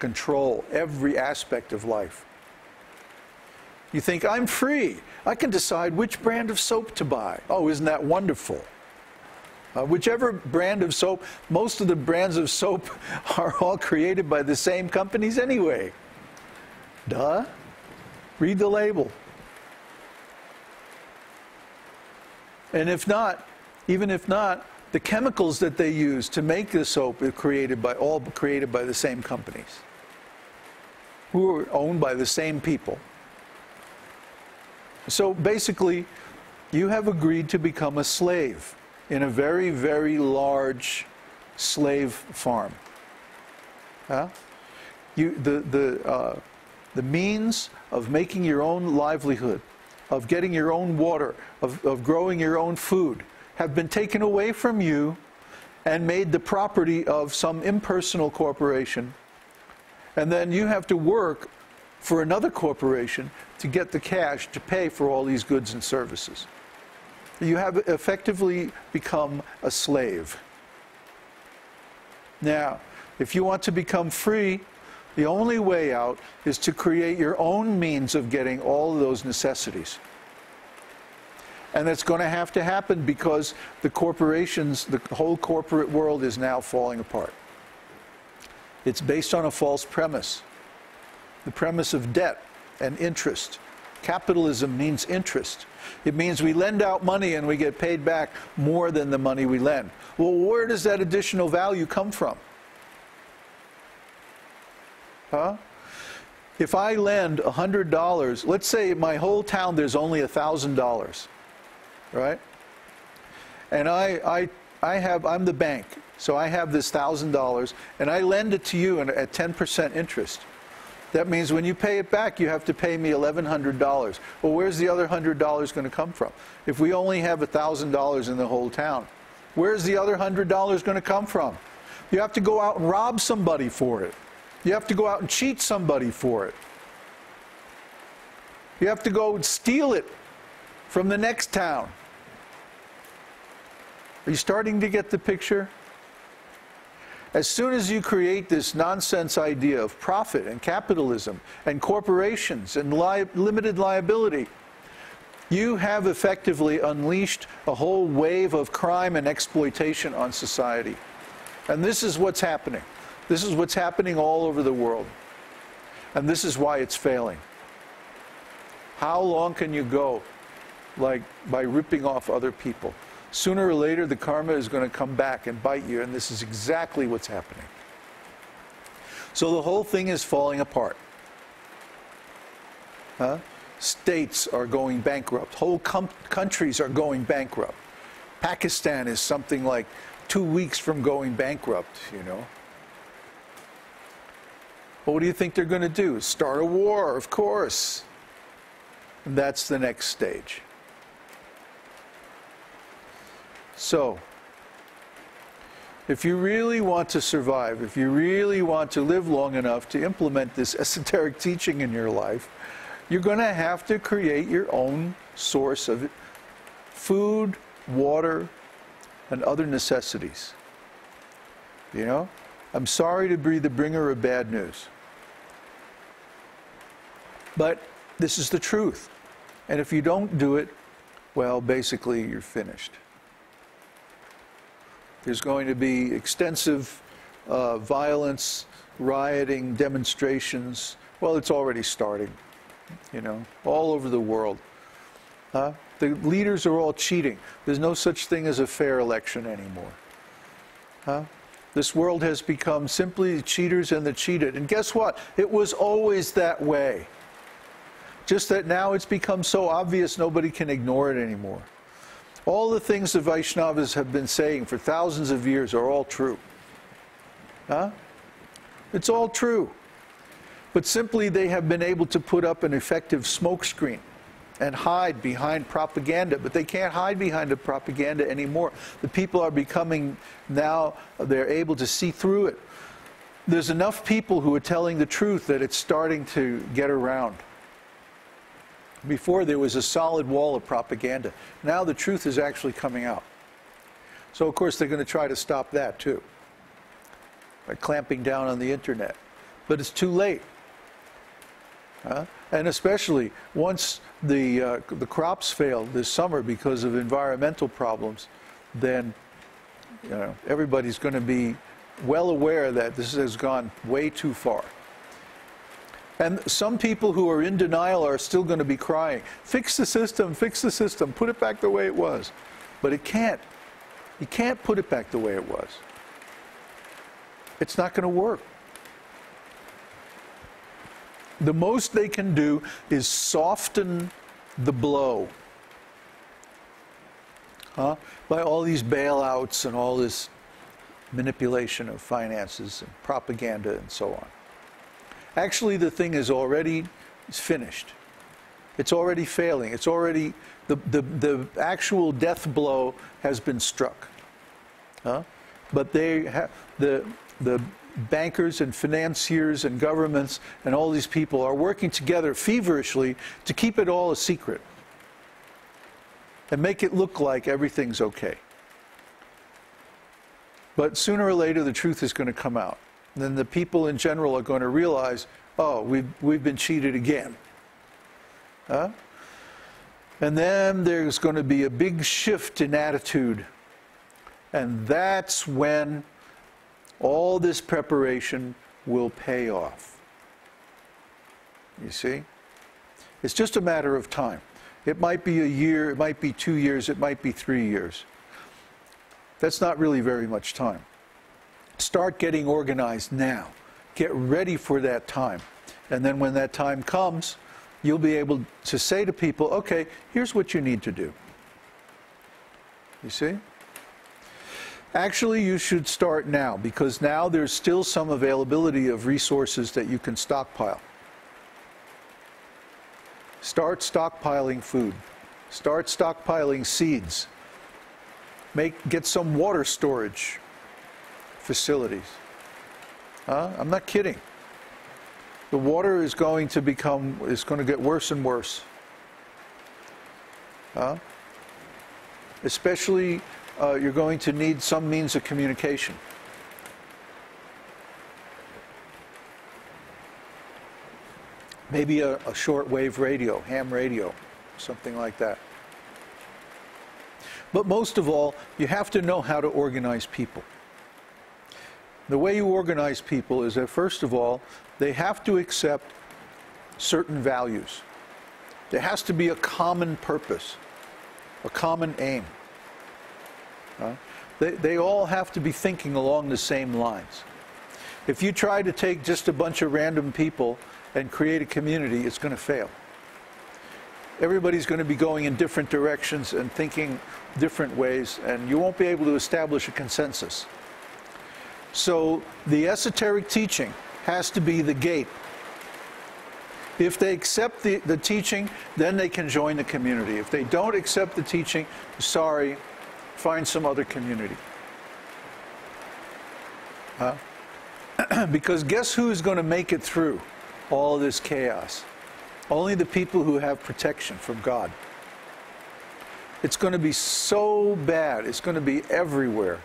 control every aspect of life. You think, I'm free. I can decide which brand of soap to buy. Oh, isn't that wonderful? Whichever brand of soap, most of the brands of soap are all created by the same companies anyway. Duh. Read the label. And if not, even if not, the chemicals that they use to make the soap are all created by the same companies, who are owned by the same people. So basically, you have agreed to become a slave in a very, very large slave farm. The means of making your own livelihood, of getting your own water, of growing your own food, have been taken away from you and made the property of some impersonal corporation. And then you have to work for another corporation to get the cash to pay for all these goods and services. You have effectively become a slave. Now, if you want to become free, the only way out is to create your own means of getting all of those necessities. And that's going to have to happen because the corporations, the whole corporate world is now falling apart. It's based on a false premise. The premise of debt and interest. Capitalism means interest. It means we lend out money and we get paid back more than the money we lend. Well, where does that additional value come from? If I lend $100, let's say in my whole town there's only $1,000, right? And I'm the bank, so I have this $1,000, and I lend it to you at 10% interest. That means when you pay it back, you have to pay me $1,100. Well, where's the other $100 going to come from? If we only have $1,000 in the whole town, where's the other $100 going to come from? You have to go out and rob somebody for it. You have to go out and cheat somebody for it. You have to go and steal it from the next town. Are you starting to get the picture? As soon as you create this nonsense idea of profit and capitalism and corporations and limited liability, you have effectively unleashed a whole wave of crime and exploitation on society. And this is what's happening. This is what's happening all over the world. And this is why it's failing. How long can you go by ripping off other people? Sooner or later, the karma is going to come back and bite you, and this is exactly what's happening. So the whole thing is falling apart. States are going bankrupt. Whole countries are going bankrupt. Pakistan is something like 2 weeks from going bankrupt, you know. Well, what do you think they're going to do? Start a war, of course. And that's the next stage. So, if you really want to survive, if you really want to live long enough to implement this esoteric teaching in your life, you're going to have to create your own source of food, water, and other necessities. You know? I'm sorry to be the bringer of bad news. But this is the truth. And if you don't do it, well, basically you're finished. There's going to be extensive violence, rioting, demonstrations. Well, it's already starting, you know, all over the world. The leaders are all cheating. There's no such thing as a fair election anymore. This world has become simply the cheaters and the cheated. And guess what? It was always that way. Just that now it's become so obvious nobody can ignore it anymore. All the things the Vaishnavas have been saying for thousands of years are all true. It's all true. But simply they have been able to put up an effective smokescreen and hide behind propaganda. But they can't hide behind the propaganda anymore. The people are becoming now, they're able to see through it. There's enough people who are telling the truth that it's starting to get around. Before there was a solid wall of propaganda. Now the truth is actually coming out. So of course they're going to try to stop that too, by clamping down on the internet. but it's too late. And especially once the crops fail this summer because of environmental problems, then everybody's going to be well aware that this has gone way too far. And some people who are in denial are still going to be crying, fix the system, put it back the way it was. But it can't. You can't put it back the way it was. It's not going to work. The most they can do is soften the blow. By all these bailouts and all this manipulation of finances and propaganda and so on. Actually, the thing is already finished. It's already failing. It's already, the actual death blow has been struck. But they the bankers and financiers and governments and all these people are working together feverishly to keep it all a secret and make it look like everything's okay. But sooner or later, the truth is going to come out. And then the people in general are going to realize, oh, we've been cheated again. And then there's going to be a big shift in attitude. And that's when all this preparation will pay off. You see? It's just a matter of time. It might be a year, it might be 2 years, it might be 3 years. That's not really very much time. Start getting organized now. Get ready for that time. And then when that time comes, you'll be able to say to people, okay, here's what you need to do. You see? Actually, you should start now, because now there's still some availability of resources that you can stockpile. Start stockpiling food. Start stockpiling seeds. Get some water storage facilities. I'm not kidding. The water is going to get worse and worse. Especially, you're going to need some means of communication. Maybe a shortwave radio, ham radio, something like that. But most of all, you have to know how to organize people. The way you organize people is that, first of all, they have to accept certain values. There has to be a common purpose, a common aim. They all have to be thinking along the same lines. If you try to take just a bunch of random people and create a community, it's going to fail. Everybody's going to be going in different directions and thinking different ways, and you won't be able to establish a consensus. So the esoteric teaching has to be the gate. If they accept the teaching, then they can join the community. If they don't accept the teaching, sorry, find some other community. Because guess who's going to make it through all this chaos? Only the people who have protection from God. It's going to be so bad. It's going to be everywhere.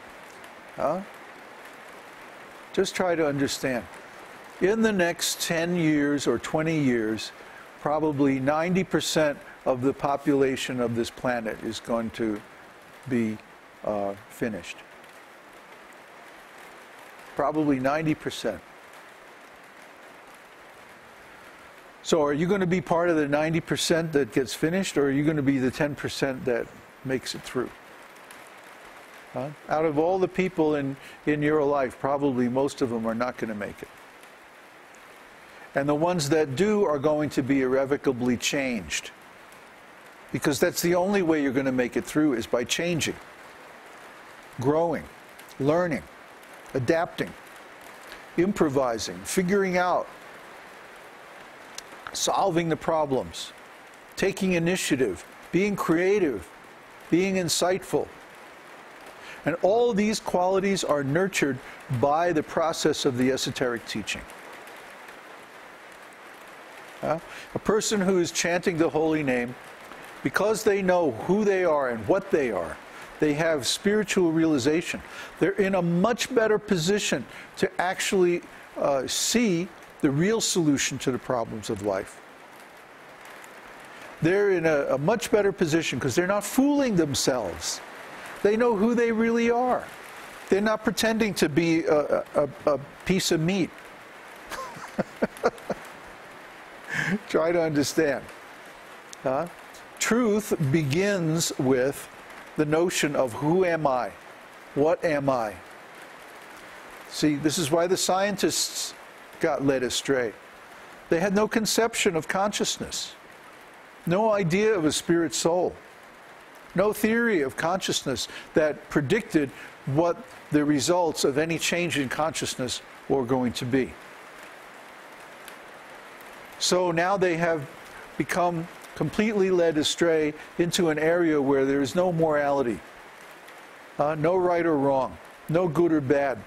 Just try to understand. In the next 10 years or 20 years, probably 90% of the population of this planet is going to be finished. Probably 90%. So are you going to be part of the 90% that gets finished, or are you going to be the 10% that makes it through? Out of all the people in your life, probably most of them are not going to make it. And the ones that do are going to be irrevocably changed. Because that's the only way you're going to make it through, is by changing, growing, learning, adapting, improvising, figuring out, solving the problems, taking initiative, being creative, being insightful. And all these qualities are nurtured by the process of the esoteric teaching. A person who is chanting the holy name, because they know who they are and what they are, they have spiritual realization. They're in a much better position to actually see the real solution to the problems of life. They're in a much better position because they're not fooling themselves. They know who they really are. They're not pretending to be a piece of meat. Try to understand. Truth begins with the notion of who am I? What am I? See, this is why the scientists got led astray. They had no conception of consciousness, no idea of a spirit soul, no theory of consciousness that predicted what the results of any change in consciousness were going to be. So now they have become completely led astray into an area where there is no morality, no right or wrong, no good or bad.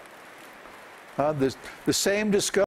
The same discovery